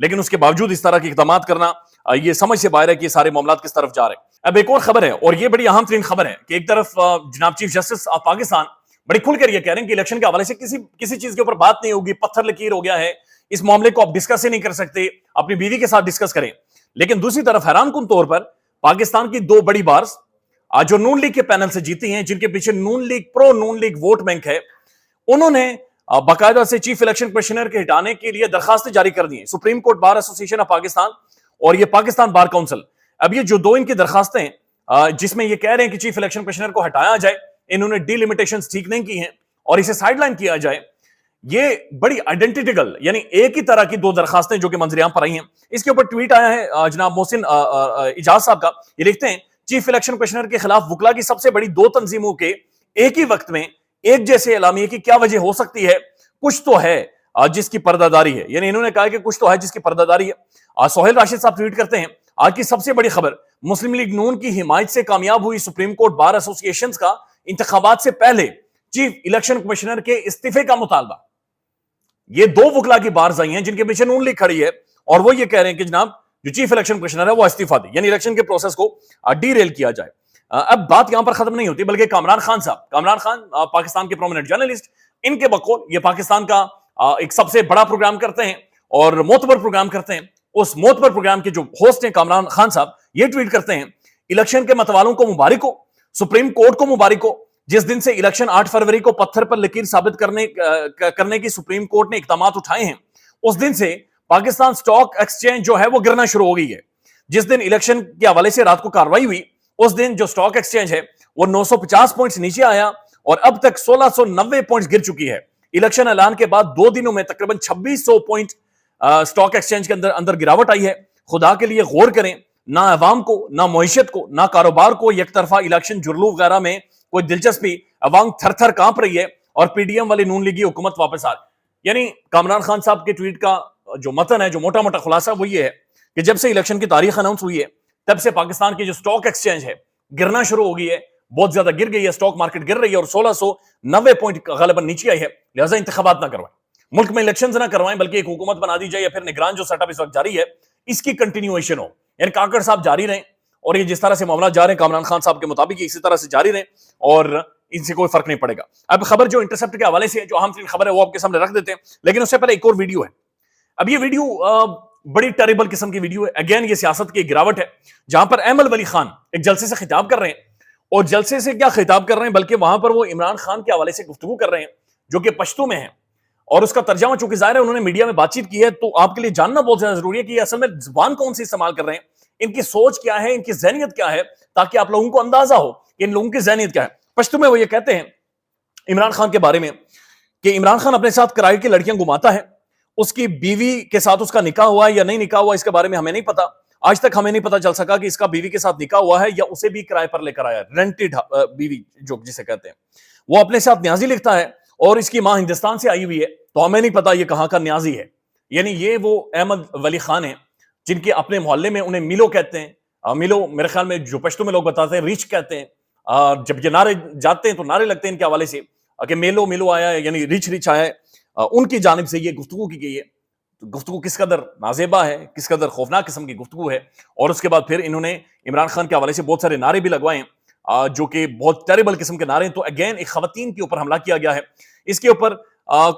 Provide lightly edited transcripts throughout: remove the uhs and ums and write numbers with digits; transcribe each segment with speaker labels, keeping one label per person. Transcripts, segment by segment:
Speaker 1: لیکن اس کے باوجود اس طرح کے اقدامات کرنا یہ سمجھ سے باہر ہے کہ یہ سارے معاملات کس طرف جا رہے ہیں. اب ایک اور خبر ہے اور یہ بڑی اہم ترین خبر ہے کہ ایک طرف جناب چیف جسٹس آف پاکستان بڑی کھل کر یہ کہہ رہے ہیں کہ الیکشن کے حوالے سے کسی چیز کے اوپر بات نہیں ہوگی, پتھر لکیر ہو گیا ہے, اس معاملے کو آپ ڈسکس ہی نہیں کر سکتے, اپنی بیوی کے ساتھ ڈسکس کریں. لیکن دوسری طرف حیران کن طور پر پاکستان کی دو بڑی بارز جو نون لیگ کے پینل سے جیتی ہیں, جن کے پیچھے نون لیگ پرو نون لیگ ووٹ بینک ہے, انہوں نے باقاعدہ سے چیف الیکشن کمشنر کے ہٹانے کے لیے درخواستیں جاری کر دی ہیں. سپریم کورٹ بار ایسوسی ایشن آف پاکستان اور یہ پاکستان بار کونسل, اب یہ جو دو ان کی درخواستیں ہیں جس میں یہ کہہ رہے ہیں کہ چیف الیکشن کمشنر کو ہٹایا جائے, انہوں نے ڈی لمیٹیشنز ٹھیک نہیں کی ہیں اور اسے سائیڈ لائن کیا جائے, یہ بڑی آئیڈینٹیٹیکل یعنی ایک ہی طرح کی دو درخواستیں جو کہ منظر عام پر آئی ہیں. اس کے اوپر ٹویٹ آیا ہے جناب محسن اجاز صاحب کا, یہ لکھتے ہیں چیف الیکشن کمشنر کے خلاف وکلا کی سب سے بڑی دو تنظیموں کے ایک ہی وقت میں ایک جیسے اعلامیے کی کیا وجہ ہو سکتی ہے, کچھ تو ہے جس کی پردہ داری ہے. یعنی انہوں نے کہا کہ کچھ تو ہے جس کی پردہ داری ہے. سہیل راشد صاحب ٹویٹ کرتے ہیں آج کی سب سے بڑی خبر, مسلم لیگ نون کی حمایت سے کامیاب ہوئی سپریم کورٹ بار ایسوسی ایشنز کا انتخابات سے پہلے چیف الیکشن کمشنر کے استعفے کا مطالبہ. یہ دو وکلا کی بارز آئی ہیں جن کے پیچھے نون لیگ کھڑی ہے اور وہ یہ کہہ رہے ہیں کہ جناب جو چیف الیکشن کمشنر ہے وہ استعفا دے, یعنی الیکشن کے پروسیس کو ڈی ریل کیا جائے. اب بات یہاں پر ختم نہیں ہوتی بلکہ کامران خان صاحب, کامران خان پاکستان کے پرومیننٹ جرنلسٹ, ان کے بقول یہ پاکستان کا ایک سب سے بڑا پروگرام کرتے ہیں اور معتبر پروگرام کرتے ہیں. اس معتبر پروگرام کے جو ہوسٹ ہیں کامران خان صاحب, یہ ٹویٹ کرتے ہیں الیکشن کے متوالوں کو مبارک ہو, سپریم کورٹ کو مبارک ہو, جس دن سے الیکشن 8 فروری کو پتھر پر لکیر ثابت کرنے کی سپریم کورٹ نے اقدامات اٹھائے ہیں, اس دن سے پاکستان سٹاک ایکسچینج جو ہے وہ گرنا شروع ہو گئی ہے. جس دن الیکشن کے حوالے سے رات کو کاروائی ہوئی اس دن جو سٹاک ایکسچینج ہے وہ 950 پوائنٹس نیچے آیا اور اب تک 1690 پوائنٹس گر چکی ہے. الیکشن اعلان کے بعد 2 دنوں میں تقریباً 2600 پوائنٹ سٹاک ایکسچینج کے اندر گراوٹ آئی ہے. خدا کے لیے غور کریں, نہ عوام کو, نہ معیشت کو, نہ کاروبار کو یک طرفہ الیکشن جرلو وغیرہ میں کوئی دلچسپی, عوام تھر تھر کانپ رہی ہے اور پی ڈی ایم والی نون لیگی حکومت واپس آ رہی. یعنی کامران خان صاحب کے ٹویٹ کا جو متن ہے, جو موٹا موٹا خلاصہ وہ یہ ہے کہ جب سے الیکشن کی تاریخ اناؤنس ہوئی ہے تب سے پاکستان کی جو سٹاک ایکسچینج ہے گرنا شروع ہو گئی ہے, بہت زیادہ گر گئی ہے, سٹاک مارکیٹ گر رہی ہے اور 1690 پوائنٹ غالباً نیچے آئی ہے. لہٰذا انتخابات نہ کروائیں, ملک میں الیکشنز نہ کروائیں, بلکہ ایک حکومت بنا دی جائے یا پھر نگران جو سیٹ اپ اس وقت جاری ہے اس کی کنٹینیویشن ہو. یعنی کاکڑ صاحب جاری رہیں اور یہ جس طرح سے معاملات جا رہے ہیں کامران خان صاحب کے مطابق اسی طرح سے جاری رہیں اور ان سے کوئی فرق نہیں پڑے گا. اب خبر جو انٹرسپٹ کے حوالے سے ہے, جو اہم ترین خبر ہے وہ آپ کے سامنے رکھ دیتے ہیں, لیکن اس سے پہلے ایک اور ویڈیو ہے. اب یہ ویڈیو بڑی ٹیریبل قسم کی ویڈیو ہے. اگین یہ سیاست کی گراوٹ ہے جہاں پر احمد ولی خان ایک جلسے سے خطاب کر رہے ہیں, اور جلسے سے کیا خطاب کر رہے ہیں بلکہ وہاں پر وہ عمران خان کے حوالے سے گفتگو کر رہے ہیں جو کہ پشتو میں ہے, اور اس کا ترجمہ چونکہ ظاہر ہے انہوں نے میڈیا میں بات چیت کی ہے تو آپ کے لیے جاننا بہت زیادہ ضروری ہے کہ یہ اصل میں زبان کون سی استعمال کر رہے ہیں, ان کی سوچ کیا ہے, ان کی ذہنیت کیا ہے, تاکہ آپ لوگوں کو اندازہ ہو کہ ان لوگوں کی ذہنیت کیا ہے. پشتو میں وہ یہ کہتے ہیں عمران خان کے بارے میں کہ عمران خان اپنے ساتھ کرائے کی لڑکیاں گھماتا ہے, اس کی بیوی کے ساتھ اس کا نکاح ہوا ہے یا نہیں نکاح ہوا اس کے بارے میں ہمیں نہیں پتا. آج تک ہمیں نہیں پتا چل سکا کہ اس کا بیوی کے ساتھ نکاح ہوا ہے یا اسے بھی کرائے پر لے کر آیا, رینٹڈ بیوی جو جسے کہتے ہیں. وہ اپنے ساتھ نیازی لکھتا ہے اور اس کی ماں ہندوستان سے آئی ہوئی ہے, تو ہمیں نہیں پتا یہ کہاں کا نیازی ہے. یعنی یہ وہ احمد ولی خان ہیں جن کے اپنے محلے میں انہیں ملو کہتے ہیں. ملو میرے خیال میں جو پشتو میں لوگ بتاتے ہیں ریچ کہتے ہیں. جب یہ نعرے جاتے ہیں تو نعرے لگتے ہیں ان کے حوالے سے کہ میلو ملو آیا ہے, یعنی ریچ آیا ہے. ان کی جانب سے یہ گفتگو کی گئی ہے. گفتگو کس قدر نازیبا ہے, کس قدر خوفناک قسم کی گفتگو ہے. اور اس کے بعد پھر انہوں نے عمران خان کے حوالے سے بہت سارے نعرے بھی لگوائے ہیں جو کہ بہت ٹیریبل قسم کے نعرے ہیں. تو اگین ایک خواتین کے اوپر حملہ کیا گیا ہے. اس کے اوپر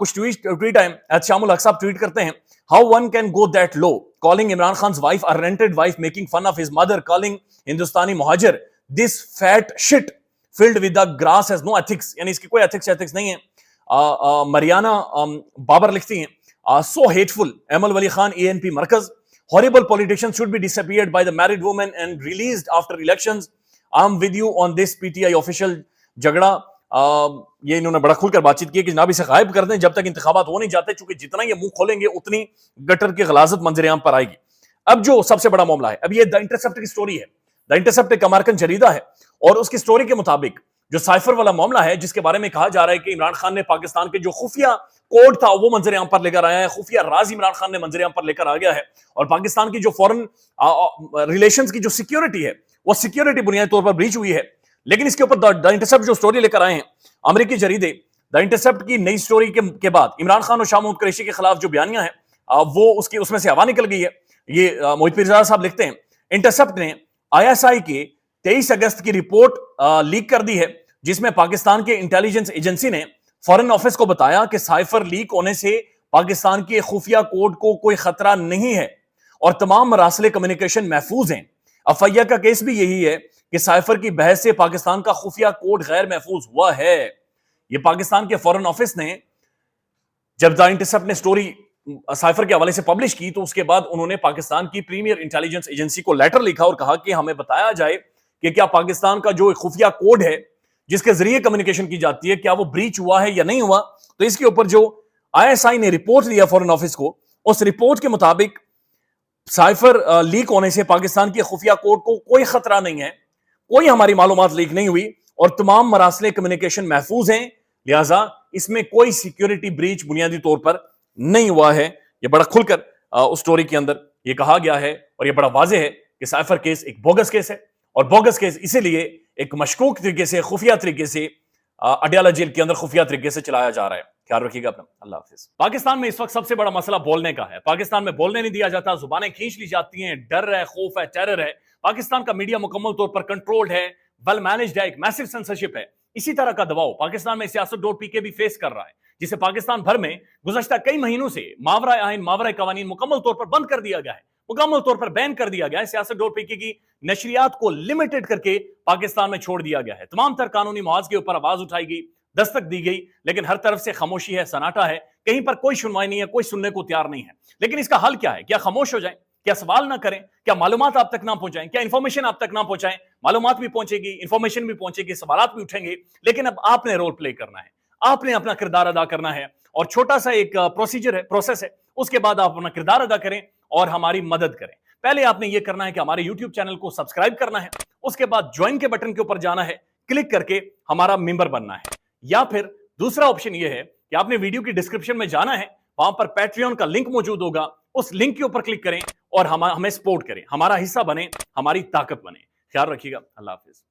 Speaker 1: کچھ ٹویٹ آئے. شام الحق صاحب ٹویٹ کرتے ہیں how one can go that low, calling Imran Khan's wife a rented wife, making fun of his mother, calling ہندوستانی مہاجر this fat shit filled with the grass has no ethics. یعنی اس کی کوئی ethics نہیں ہے. مریانہ بابر لکھتی ہیں so hateful, احمد ولی خان ANP مرکز, horrible politicians should be disappeared by the married woman and released after elections. I'm with you on this PTI official جھگڑا. یہ انہوں نے بڑا کھل کر بات چیت کی کہ جناب اسے غائب کر دیں جب تک انتخابات ہو نہیں جاتے, چونکہ جتنا یہ منہ کھولیں گے اتنی گٹر کی غلاظت منظر عام پر آئے گی. اب جو سب سے بڑا معاملہ ہے, اب یہ دا انٹرسپٹ کی سٹوری ہے. دا انٹرسپٹ ایک امریکن جریدہ ہے اور اس کی سٹوری کے مطابق جو سائفر والا معاملہ ہے جس کے بارے میں کہا جا رہا ہے کہ عمران خان نے پاکستان کے جو خفیہ کوڈ تھا وہ منظر عام پر لے کر آیا ہے, خفیہ راز عمران خان نے منظر عام پر لے کر آ گیا ہے, اور پاکستان کی جو فورن ریلیشنز کی جو سیکیورٹی ہے وہ سیکیورٹی بنیادی طور پر بریچ ہوئی ہے. لیکن اس کے اوپر دا انٹرسپٹ جو سٹوری لے کر آئے ہیں امریکی جریدے, دا انٹرسپٹ کی نئی سٹوری کے بعد عمران خان اور شاہ محمود قریشی کے خلاف جو بیانیاں ہیں وہ اس میں سے ہوا نکل گئی ہے. یہ موہت پیرزادہ صاحب لکھتے ہیں انٹرسپٹ نے ISI کے 23 اگست کی رپورٹ لیک کر دی ہے جس میں پاکستان کے انٹیلیجنس ایجنسی نے فارن آفس کو بتایا کہ سائفر لیک ہونے سے پاکستان کے خفیہ کوڈ کو کوئی خطرہ نہیں ہے اور تمام مراسل کمیونیکیشن محفوظ ہیں. FIA کا کیس بھی یہی ہے کہ سائفر کی بحث سے پاکستان کا خفیہ کوڈ غیر محفوظ ہوا ہے. یہ پاکستان کے فارن آفس نے جب دا انٹرسپٹ نے سٹوری سائفر کے حوالے سے پبلش کی تو اس کے بعد انہوں نے پاکستان کی پریمیئر انٹیلیجنس ایجنسی کو لیٹر لکھا اور کہا کہ ہمیں بتایا جائے کہ کیا پاکستان کا جو خفیہ کوڈ ہے جس کے ذریعے کمیونیکیشن کی جاتی ہے کیا وہ بریچ ہوا ہے یا نہیں ہوا. تو اس کے اوپر جو ISI نے رپورٹ دیا فارن آفس کو, اس رپورٹ کے مطابق سائفر لیک ہونے سے پاکستان کے خفیہ کوڈ کو کوئی خطرہ نہیں ہے, کوئی ہماری معلومات لیک نہیں ہوئی اور تمام مراسل کمیونیکیشن محفوظ ہیں, لہٰذا اس میں کوئی سیکیورٹی بریچ بنیادی طور پر نہیں ہوا ہے. یہ بڑا کھل کر اس سٹوری کے اندر یہ کہا گیا ہے اور یہ بڑا واضح ہے کہ سائفر کیس ایک بوگس کیس ہے اور بوگس کیس اسی لیے ایک مشکوک طریقے سے خفیہ طریقے سے اڈیالہ جیل کے اندر خفیہ طریقے سے چلایا جا رہا ہے. خیال رکھیے گا اپنا. اللہ حافظ. پاکستان میں اس وقت سب سے بڑا مسئلہ بولنے کا ہے. پاکستان میں بولنے نہیں دیا جاتا, زبانیں کھینچ لی جاتی ہیں, ڈر ہے, خوف ہے, ٹیرر ہے. پاکستان کا میڈیا مکمل طور پر کنٹرولڈ ہے, ویل مینجڈ ہے, ایک میسو سینسرشپ ہے. اسی طرح کا دباؤ پاکستان میں سیاست.PK بھی فیس کر رہا ہے جسے پاکستان بھر میں گزشتہ کئی مہینوں سے ماورائے آئین ماورائے قوانین مکمل طور پر بند کر دیا گیا ہے, مکمل طور پر بین کر دیا گیا ہے. سیاست.PK کی نشریات کو لمیٹڈ کر کے پاکستان میں چھوڑ دیا گیا ہے. تمام تر قانونی محاذ کے اوپر آواز اٹھائی گئی, دستک دی گئی, لیکن ہر طرف سے خاموشی ہے, سناٹا ہے, کہیں پر کوئی سنوائی نہیں ہے, کوئی سننے کو تیار نہیں ہے. لیکن اس کا حل کیا ہے؟ کیا خاموش ہو جائیں؟ کیا سوال نہ کریں؟ کیا معلومات آپ تک نہ پہنچائیں؟ کیا انفارمیشن آپ تک نہ پہنچائیں؟ معلومات بھی پہنچے گی, انفارمیشن بھی پہنچے گی, سوالات بھی اٹھیں گے, لیکن اب آپ نے رول پلے کرنا ہے, آپ نے اپنا کردار ادا کرنا ہے. اور چھوٹا سا ایک پروسیجر ہے, پروسیس ہے, اس کے بعد آپ اپنا کردار ادا کریں اور ہماری مدد کریں. پہلے آپ نے یہ کرنا ہے کہ ہمارے YouTube چینل کو سبسکرائب کرنا ہے, اس کے بعد جوائن کے بٹن کے اوپر جانا ہے, کلک کر کے ہمارا ممبر بننا ہے. یا پھر دوسرا آپشن یہ ہے کہ آپ نے ویڈیو کی ڈسکرپشن میں جانا ہے, وہاں پر پیٹریون کا لنک موجود ہوگا, اس لنک کے اوپر کلک کریں اور ہمیں سپورٹ کریں, ہمارا حصہ بنیں, ہماری طاقت بنیں. خیال رکھیے گا. اللہ حافظ.